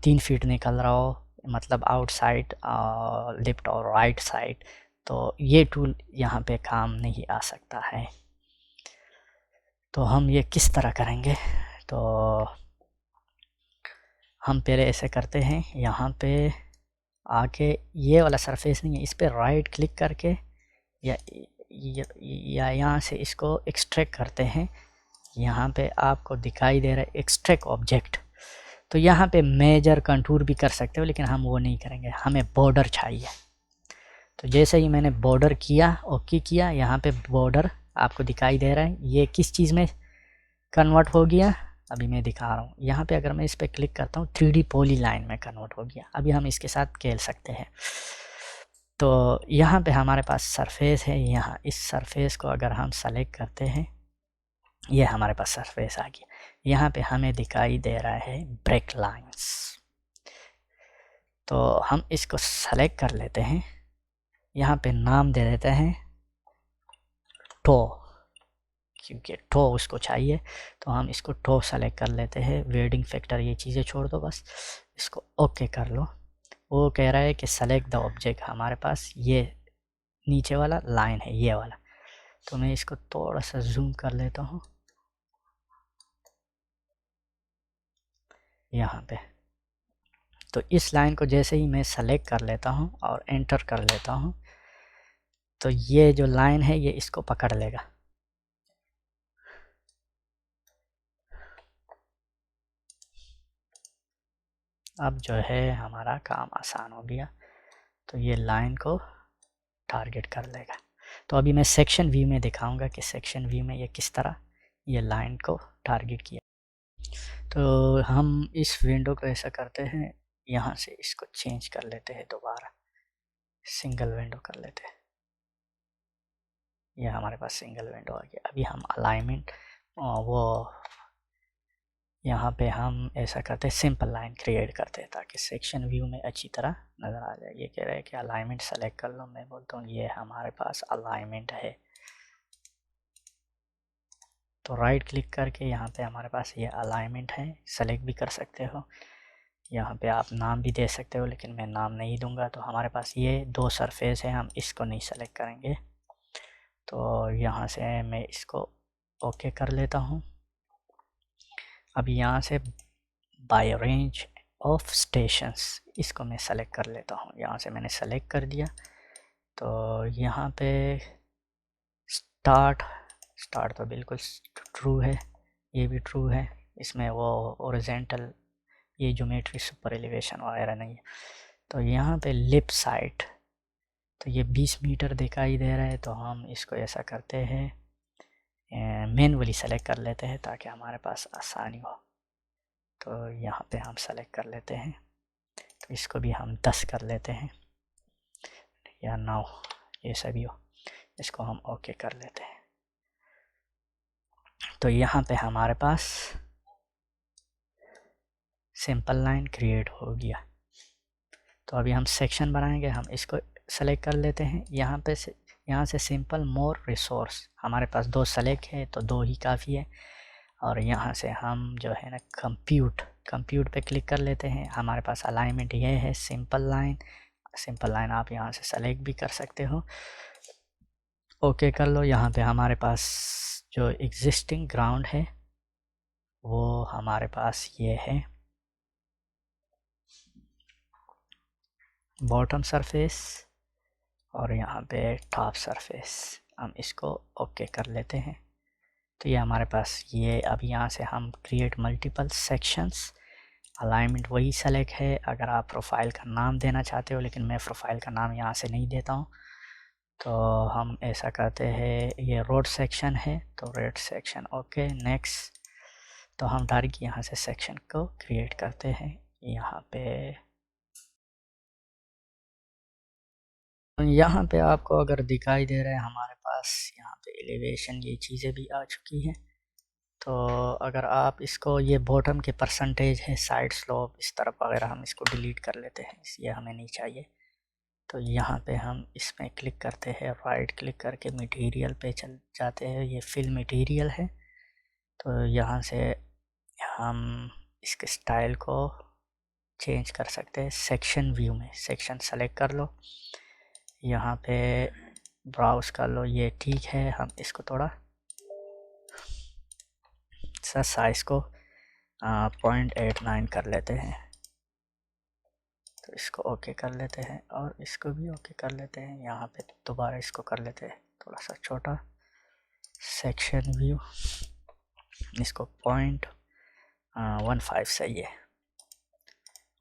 3 फीट निकल रहा हो, मतलब आउटसाइड लेफ्ट और राइट साइड, तो ये टूल यहाँ पे काम नहीं आ सकता है। तो हम ये किस तरह करेंगे, तो हम पहले ऐसे करते हैं, यहाँ पे आके ये वाला सरफेस नहीं है, इस पर राइट क्लिक करके या यहाँ से इसको एक्सट्रैक्ट करते हैं। यहाँ पे आपको दिखाई दे रहा है एक्सट्रैक्ट ऑब्जेक्ट, तो यहाँ पे मेजर कंटूर भी कर सकते हो लेकिन हम वो नहीं करेंगे, हमें बॉर्डर चाहिए। तो जैसे ही मैंने बॉर्डर किया, ओके किया, यहाँ पे बॉर्डर आपको दिखाई दे रहा है, ये किस चीज़ में कन्वर्ट हो गया, अभी मैं दिखा रहा हूँ। यहाँ पे अगर मैं इस पर क्लिक करता हूँ 3D पॉली लाइन में कन्वर्ट हो गया। अभी हम इसके साथ खेल सकते हैं। तो यहाँ पे हमारे पास सरफेस है, यहाँ इस सरफेस को अगर हम सेलेक्ट करते हैं, ये हमारे पास सरफेस आ गया। यहाँ पे हमें दिखाई दे रहा है ब्रेक लाइंस, तो हम इसको सेलेक्ट कर लेते हैं, यहाँ पे नाम दे देते हैं टो, क्योंकि टो उसको चाहिए, तो हम इसको टो सेलेक्ट कर लेते हैं। वेडिंग फैक्टर ये चीज़ें छोड़ दो, बस इसको ओके कर लो। वो कह रहा है कि सेलेक्ट द ऑब्जेक्ट, हमारे पास ये नीचे वाला लाइन है, ये वाला, तो मैं इसको थोड़ा सा जूम कर लेता हूँ यहाँ पे। तो इस लाइन को जैसे ही मैं सेलेक्ट कर लेता हूँ और एंटर कर लेता हूँ, तो ये जो लाइन है ये इसको पकड़ लेगा। अब जो है हमारा काम आसान हो गया, तो ये लाइन को टारगेट कर लेगा। तो अभी मैं सेक्शन व्यू में दिखाऊंगा कि सेक्शन व्यू में ये किस तरह ये लाइन को टारगेट किया। तो हम इस विंडो को ऐसा करते हैं, यहाँ से इसको चेंज कर लेते हैं, दोबारा सिंगल विंडो कर लेते हैं। ये हमारे पास सिंगल विंडो आ गया। अभी हम अलाइनमेंट वो यहाँ पे हम ऐसा करते हैं, सिंपल लाइन क्रिएट करते हैं ताकि सेक्शन व्यू में अच्छी तरह नज़र आ जाए। ये कह रहा है कि अलाइनमेंट सेलेक्ट कर लो, मैं बोलता हूँ ये हमारे पास अलाइनमेंट है, तो राइट क्लिक करके यहाँ पे हमारे पास ये अलाइनमेंट है, सेलेक्ट भी कर सकते हो। यहाँ पे आप नाम भी दे सकते हो लेकिन मैं नाम नहीं दूंगा। तो हमारे पास ये 2 सरफेस है, हम इसको नहीं सेलेक्ट करेंगे। तो यहाँ से मैं इसको ओके कर लेता हूँ। अब यहाँ से बाय रेंज ऑफ स्टेशंस, इसको मैं सेलेक्ट कर लेता हूँ। यहाँ से मैंने सेलेक्ट कर दिया, तो यहाँ पे स्टार्ट तो बिल्कुल ट्रू है, ये भी ट्रू है, इसमें वो ओरिजेंटल ये ज्योमेट्री सुपर एलिवेशन वगैरह नहीं है। तो यहाँ पे लिप साइड, तो ये 20 मीटर दिखाई दे रहा है, तो हम इसको ऐसा करते हैं मैनुअली सेलेक्ट कर लेते हैं ताकि हमारे पास आसानी हो। तो यहाँ पे हम सेलेक्ट कर लेते हैं, तो इसको भी हम 10 कर लेते हैं या 9, ये सभी हो, इसको हम ओके कर लेते हैं। तो यहाँ पे हमारे पास सिंपल लाइन क्रिएट हो गया। तो अभी हम सेक्शन बनाएंगे, हम इसको सेलेक्ट कर लेते हैं। यहाँ से सिंपल मोर रिसोर्स, हमारे पास 2 सेलेक्ट है तो 2 ही काफ़ी है। और यहाँ से हम जो है ना कंप्यूट पे क्लिक कर लेते हैं। हमारे पास अलाइनमेंट ये है सिंपल लाइन आप यहाँ से सेलेक्ट भी कर सकते हो, ओके कर लो। यहाँ पे हमारे पास जो एग्जिस्टिंग ग्राउंड है वो हमारे पास ये है बॉटम सरफेस और यहाँ पे टॉप सरफेस, हम इसको ओके कर लेते हैं। तो ये हमारे पास ये, अब यहाँ से हम क्रिएट मल्टीपल सेक्शंस, अलाइनमेंट वही सेलेक्ट है। अगर आप प्रोफाइल का नाम देना चाहते हो, लेकिन मैं प्रोफाइल का नाम यहाँ से नहीं देता हूँ, तो हम ऐसा करते हैं, ये रोड सेक्शन है तो रेड सेक्शन, ओके नेक्स्ट। तो हम डायरेक्ट यहाँ से सेक्शन को क्रिएट करते हैं। यहाँ पे आपको अगर दिखाई दे रहा है, हमारे पास यहाँ पे एलिवेशन ये चीज़ें भी आ चुकी हैं। तो अगर आप इसको, ये बॉटम के परसेंटेज है, साइड स्लोप इस तरफ वगैरह, हम इसको डिलीट कर लेते हैं, ये हमें नहीं चाहिए। तो यहाँ पे हम इसमें क्लिक करते हैं, राइट क्लिक करके मटेरियल पे चल जाते हैं, ये फिल मटेरियल है। तो यहाँ से हम इसके स्टाइल को चेंज कर सकते हैं। सेक्शन व्यू में सेक्शन सेलेक्ट कर लो, यहाँ पे ब्राउज कर लो, ये ठीक है। हम इसको थोड़ा सा साइज़ को 0.89 कर लेते हैं। तो इसको ओके कर लेते हैं और इसको भी ओके कर लेते हैं। यहाँ पे दोबारा इसको कर लेते हैं थोड़ा सा छोटा। सेक्शन व्यू, इसको 0.15 सही है,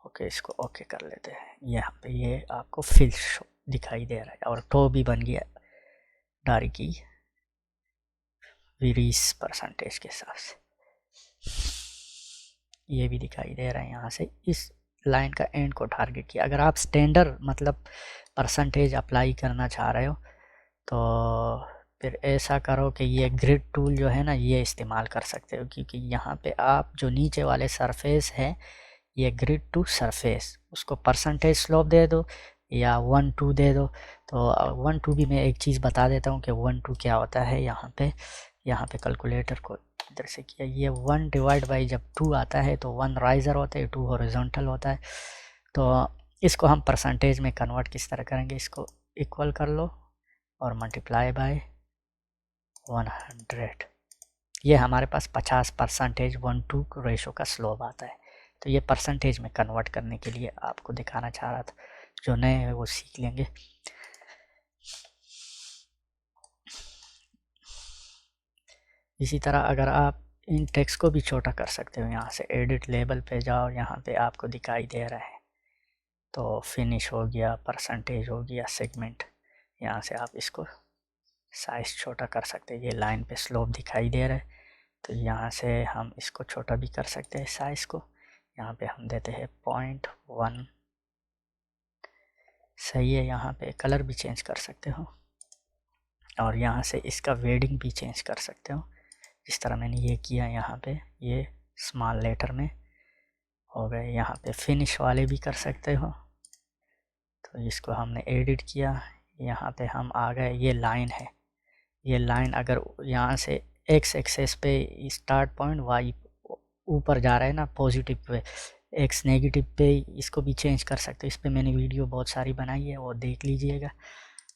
ओके, इसको ओके कर लेते हैं। यहाँ पे ये आपको फिल दिखाई दे रहा है और टो भी बन गया डारी की 20% के साथ, ये भी दिखाई दे रहा है। यहाँ से इस लाइन का एंड को टारगेट किया। अगर आप स्टैंडर्ड मतलब परसेंटेज अप्लाई करना चाह रहे हो तो फिर ऐसा करो कि ये ग्रिड टूल जो है ना, ये इस्तेमाल कर सकते हो, क्योंकि यहाँ पे आप जो नीचे वाले सरफेस है, ये ग्रिड टू सरफेस, उसको परसेंटेज स्लोप दे दो या 1:2 दे दो। तो 1:2 भी मैं एक चीज़ बता देता हूँ कि 1:2 क्या होता है। यहाँ पे कैलकुलेटर को इधर से किया, ये 1 डिवाइड बाई जब 2 आता है तो 1 राइज़र होता है, 2 हॉरिजॉन्टल होता है। तो इसको हम परसेंटेज में कन्वर्ट किस तरह करेंगे, इसको इक्वल कर लो और मल्टीप्लाई बाय 100। ये हमारे पास 50% 1:2 रेशो का स्लोप आता है। तो ये परसेंटेज में कन्वर्ट करने के लिए आपको दिखाना चाह रहा था, जो नए हैं वो सीख लेंगे। इसी तरह अगर आप इन टेक्स्ट को भी छोटा कर सकते हो, यहाँ से एडिट लेबल पे जाओ, यहाँ पे आपको दिखाई दे रहा है, तो फिनिश हो गया, परसेंटेज हो गया, सेगमेंट, यहाँ से आप इसको साइज़ छोटा कर सकते हैं। ये लाइन पे स्लोप दिखाई दे रहा है, तो यहाँ से हम इसको छोटा भी कर सकते हैं साइज़ को। यहाँ पे हम देते हैं 0.1, सही है। यहाँ पे कलर भी चेंज कर सकते हो और यहाँ से इसका वेडिंग भी चेंज कर सकते हो, जिस तरह मैंने ये किया। यहाँ पे ये स्मॉल लेटर में हो गए। यहाँ पे फिनिश वाले भी कर सकते हो, तो इसको हमने एडिट किया, यहाँ पे हम आ गए। ये लाइन है, ये लाइन अगर यहाँ से एक्स एक्सेस पे स्टार्ट पॉइंट, वाई ऊपर जा रहा है ना पॉजिटिव पे, एक्स नेगेटिव पे, इसको भी चेंज कर सकते हो। इस पर मैंने वीडियो बहुत सारी बनाई है, वो देख लीजिएगा।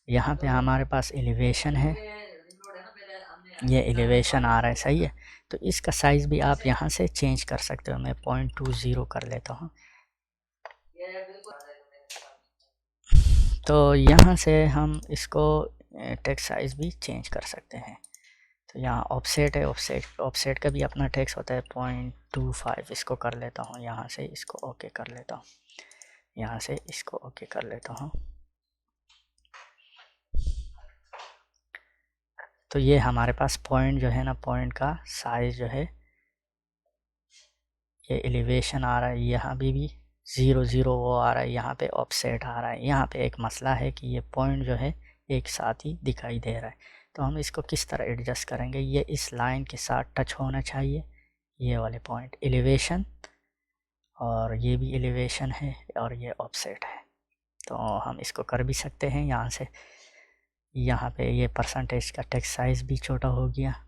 यहाँ पे हमारे पास एलिवेशन है, ये एलिवेशन आ रहा है, सही है। तो इसका साइज़ भी आप यहाँ से चेंज कर सकते हो। मैं 0.20 कर लेता हूँ। तो यहाँ से हम इसको टेक्स्ट साइज़ भी चेंज कर सकते हैं। तो यहाँ ऑफसेट है, ऑफसेट का भी अपना टेक्स्ट होता है। 0.25 इसको कर लेता हूँ, यहाँ से इसको ओके कर लेता हूँ, यहाँ से इसको ओके कर लेता हूँ। तो ये हमारे पास पॉइंट जो है ना, पॉइंट का साइज़ जो है ये एलिवेशन आ रहा है, यहाँ भी 0 0 वो आ रहा है, यहाँ पे ऑफसेट आ रहा है। यहाँ पे एक मसला है कि ये पॉइंट जो है एक साथ ही दिखाई दे रहा है। तो हम इसको किस तरह एडजस्ट करेंगे, ये इस लाइन के साथ टच होना चाहिए, ये वाले पॉइंट एलिवेशन, और ये भी एलिवेशन है और ये ऑफसेट है। तो हम इसको कर भी सकते हैं यहाँ से। यहाँ पे ये परसेंटेज का टेक्स्ट साइज़ भी छोटा हो गया।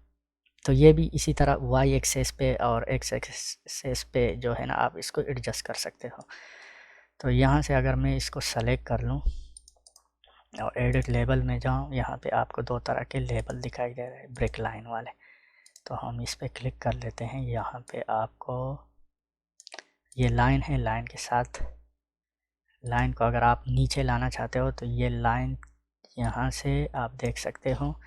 तो ये भी इसी तरह वाई एक्सेस पे और एक्स एक्सेस पे जो है ना आप इसको एडजस्ट कर सकते हो। तो यहाँ से अगर मैं इसको सेलेक्ट कर लूँ और एडिट लेबल में जाऊँ, यहाँ पे आपको दो तरह के लेबल दिखाई दे रहे हैं, ब्रेक लाइन वाले। तो हम इस पर क्लिक कर लेते हैं। यहाँ पे आपको ये लाइन है, लाइन के साथ लाइन को अगर आप नीचे लाना चाहते हो तो ये लाइन यहाँ से आप देख सकते हो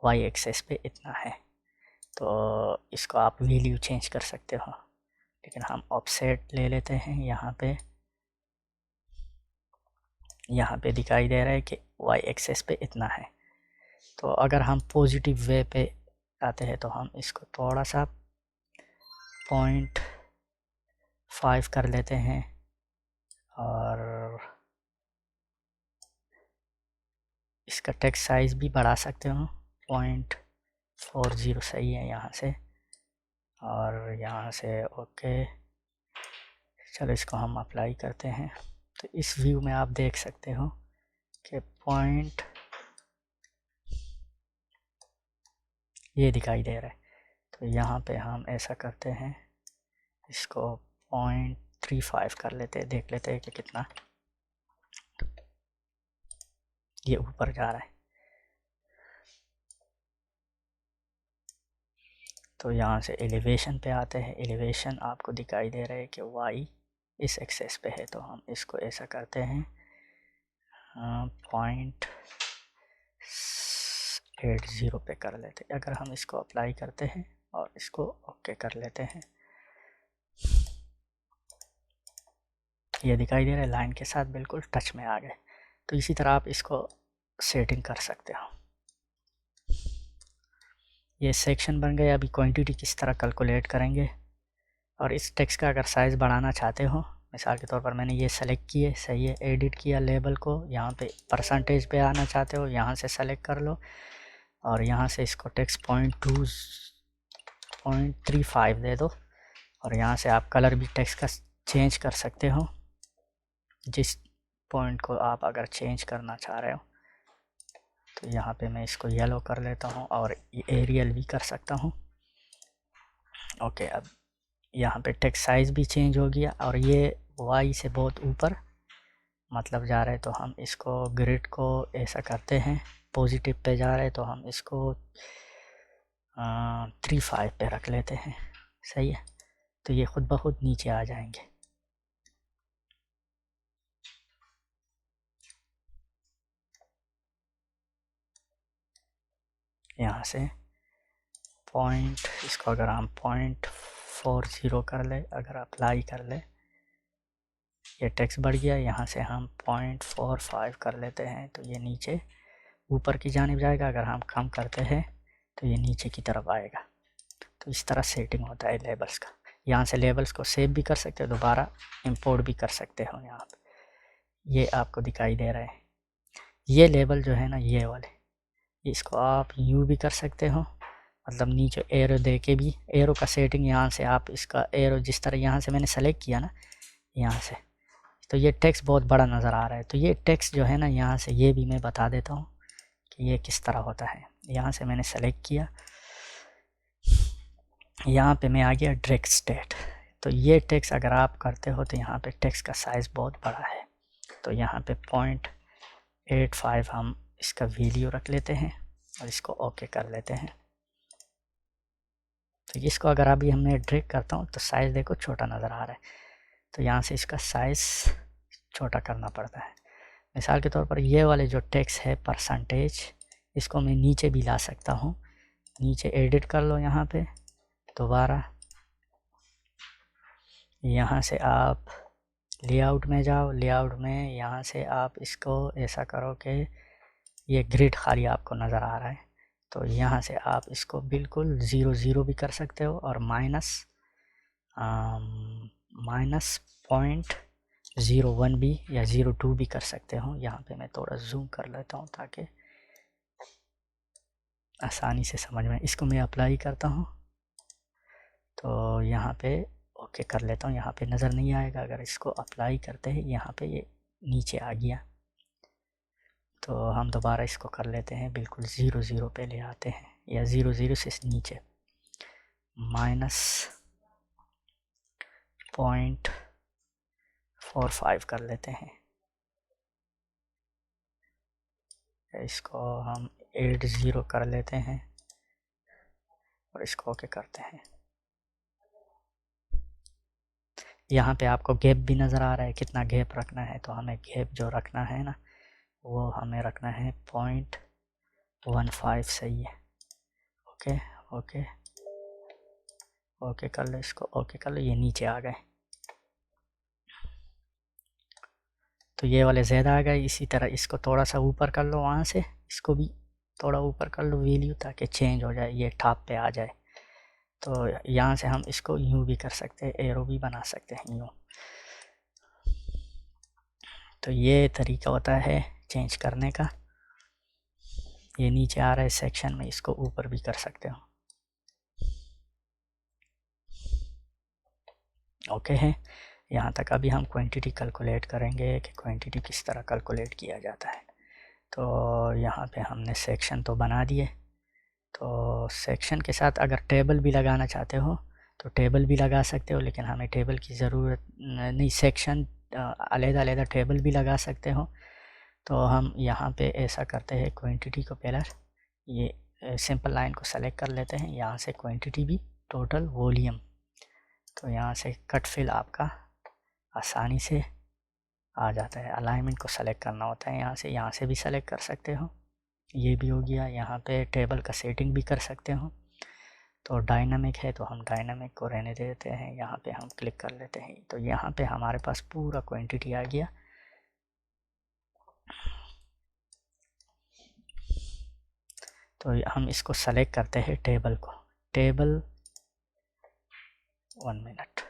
वाई एक्सेस पे इतना है। तो इसको आप वैल्यू चेंज कर सकते हो, लेकिन हम ऑफसेट ले लेते हैं। यहाँ पे दिखाई दे रहा है कि वाई एक्सेस पे इतना है। तो अगर हम पॉजिटिव वे पे आते हैं तो हम इसको थोड़ा सा 0.5 कर लेते हैं और इसका टेक्स्ट साइज़ भी बढ़ा सकते हो, 0.40 सही है यहाँ से, और यहाँ से ओके। चलो इसको हम अप्लाई करते हैं। तो इस व्यू में आप देख सकते हो कि पॉइंट ये दिखाई दे रहा है। तो यहाँ पे हम ऐसा करते हैं, इसको 0.35 कर लेते हैं, देख लेते हैं कि कितना ये ऊपर जा रहा है। तो यहाँ से एलिवेशन पे आते हैं। एलिवेशन आपको दिखाई दे रहा है कि वाई इस एक्सेस पे है। तो हम इसको ऐसा करते हैं 0.80 पे कर लेते हैं। अगर हम इसको अप्लाई करते हैं और इसको ओके कर लेते हैं, ये दिखाई दे रहा है लाइन के साथ बिल्कुल टच में आ गए। तो इसी तरह आप इसको सेटिंग कर सकते हो। ये सेक्शन बन गए। अभी क्वांटिटी किस तरह कैलकुलेट करेंगे, और इस टेक्स्ट का अगर साइज़ बढ़ाना चाहते हो, मिसाल के तौर पर मैंने ये सेलेक्ट किए, सही है, एडिट किया लेबल को, यहाँ पे परसेंटेज पे आना चाहते हो, यहाँ से सेलेक्ट कर लो और यहाँ से इसको टेक्स्ट 0.35 दे दो। और यहाँ से आप कलर भी टेक्स्ट का चेंज कर सकते हो, जिस पॉइंट को आप अगर चेंज करना चाह रहे हो। तो यहाँ पे मैं इसको येलो कर लेता हूँ और एरियल भी कर सकता हूँ। ओके, अब यहाँ पे टेक्स्ट साइज़ भी चेंज हो गया और ये वाई से बहुत ऊपर मतलब जा रहा है। तो हम इसको ग्रिड को ऐसा करते हैं, पॉजिटिव पे जा रहे हैं तो हम इसको 35 पे रख लेते हैं, सही है। तो ये खुद ब खुद नीचे आ जाएंगे। यहाँ से पॉइंट, इसको अगर हम 0.40 कर ले, अगर अप्लाई कर ले, ये टेक्स्ट बढ़ गया। यहाँ से हम 0.45 कर लेते हैं तो ये नीचे ऊपर की जानिब जाएगा। अगर हम कम करते हैं तो ये नीचे की तरफ आएगा। तो इस तरह सेटिंग होता है लेबल्स का। यहाँ से लेबल्स को सेव भी कर सकते हो, दोबारा इंपोर्ट भी कर सकते हो। यहाँ पे ये आपको दिखाई दे रहा है। ये लेबल जो है ना, ये वाले, इसको आप यूँ भी कर सकते हो, मतलब नीचे एरो दे के भी। एरो का सेटिंग यहाँ से आप इसका एरो जिस तरह यहाँ से मैंने सेलेक्ट किया ना, यहाँ से, तो ये टेक्स्ट बहुत बड़ा नज़र आ रहा है। तो ये टेक्स्ट जो है ना, यहाँ से ये भी मैं बता देता हूँ कि ये किस तरह होता है। यहाँ से मैंने सेलेक्ट किया, यहाँ पे मैं आ गया डायरेक्ट स्टेट। तो ये टेक्स्ट अगर आप करते हो तो यहाँ पे टेक्स्ट का साइज़ बहुत बड़ा है। तो यहाँ पे 0.85 हम इसका वैल्यू रख लेते हैं और इसको ओके कर लेते हैं। तो इसको अगर अभी मैं ड्रैग करता हूँ तो साइज़ देखो छोटा नज़र आ रहा है। तो यहाँ से इसका साइज़ छोटा करना पड़ता है। मिसाल के तौर पर ये वाले जो टेक्स्ट है परसेंटेज, इसको मैं नीचे भी ला सकता हूँ। नीचे एडिट कर लो, यहाँ पे दोबारा यहाँ से आप लेआउट में जाओ। लेआउट में यहाँ से आप इसको ऐसा करो कि ये ग्रिड खाली आपको नज़र आ रहा है। तो यहाँ से आप इसको बिल्कुल 0 0 भी कर सकते हो और -0.01 भी या 0.2 भी कर सकते हो। यहाँ पे मैं थोड़ा जूम कर लेता हूँ ताकि आसानी से समझ में। इसको मैं अप्लाई करता हूँ तो यहाँ पे ओके कर लेता हूँ। यहाँ पे नज़र नहीं आएगा। अगर इसको अप्लाई करते हैं यहाँ पे ये नीचे आ गया, तो हम दोबारा इसको कर लेते हैं, बिल्कुल 0 पे ले आते हैं या 0 से नीचे -0.45 कर लेते हैं। इसको हम 80 कर लेते हैं और इसको ओके करते हैं। यहाँ पे आपको गैप भी नज़र आ रहा है, कितना गैप रखना है। तो हमें गैप जो रखना है ना, वो हमें रखना है 0.15 सही है। ओके ओके ओके कर लो, इसको ओके कर लो। ये नीचे आ गए, तो ये वाले ज़्यादा आ गए। इसी तरह इसको थोड़ा सा ऊपर कर लो, वहाँ से इसको भी थोड़ा ऊपर कर लो वैल्यू, ताकि चेंज हो जाए, ये टॉप पे आ जाए। तो यहाँ से हम इसको यूँ भी कर सकते हैं, एरो भी बना सकते हैं यूँ। तो ये तरीका होता है चेंज करने का। ये नीचे आ रहा है सेक्शन में, इसको ऊपर भी कर सकते हो। ओके है। यहाँ तक अभी हम क्वांटिटी कैलकुलेट करेंगे कि क्वांटिटी किस तरह कैलकुलेट किया जाता है। तो यहाँ पे हमने सेक्शन तो बना दिए। तो सेक्शन के साथ अगर टेबल भी लगाना चाहते हो तो टेबल भी लगा सकते हो, लेकिन हमें टेबल की ज़रूरत नहीं। सेक्शन अलग-अलग टेबल भी लगा सकते हो। तो हम यहाँ पे ऐसा करते हैं, क्वांटिटी को पहले ये सिंपल लाइन को सेलेक्ट कर लेते हैं। यहाँ से क्वांटिटी भी, टोटल वॉल्यूम, तो यहाँ से कट फिल आपका आसानी से आ जाता है। अलाइनमेंट को सेलेक्ट करना होता है, यहाँ से भी सेलेक्ट कर सकते हो। ये भी हो गया। यहाँ पे टेबल का सेटिंग भी कर सकते हो। तो डायनामिक है तो हम डायनामिक को रहने देते हैं। यहाँ पे हम क्लिक कर लेते हैं, तो यहाँ पे हमारे पास पूरा क्वांटिटी आ गया। तो हम इसको सेलेक्ट करते हैं टेबल को। टेबल 1 मिनट,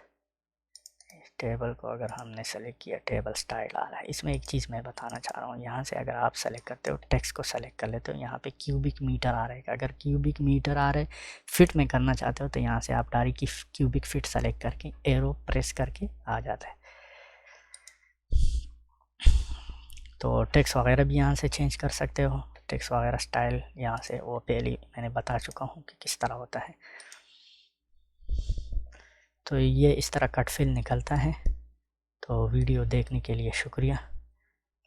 टेबल को अगर हमने सेलेक्ट किया, टेबल स्टाइल आ रहा है। इसमें एक चीज़ मैं बताना चाह रहा हूँ, यहाँ से अगर आप सेलेक्ट करते हो, टेक्स्ट को सेलेक्ट कर लेते हो, यहाँ पे क्यूबिक मीटर आ रहा है। अगर क्यूबिक मीटर आ रहा है फिट में करना चाहते हो, तो यहाँ से आप डायरेक्ट क्यूबिक फिट सेलेक्ट करके एरो प्रेस करके आ जाता है। तो टेक्स्ट वगैरह भी यहाँ से चेंज कर सकते हो। टेक्स्ट वगैरह स्टाइल यहाँ से, वो पहले मैंने बता चुका हूँ कि किस तरह होता है। तो ये इस तरह कट फिल निकलता है। तो वीडियो देखने के लिए शुक्रिया।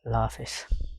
अल्लाह हाफ़िज़।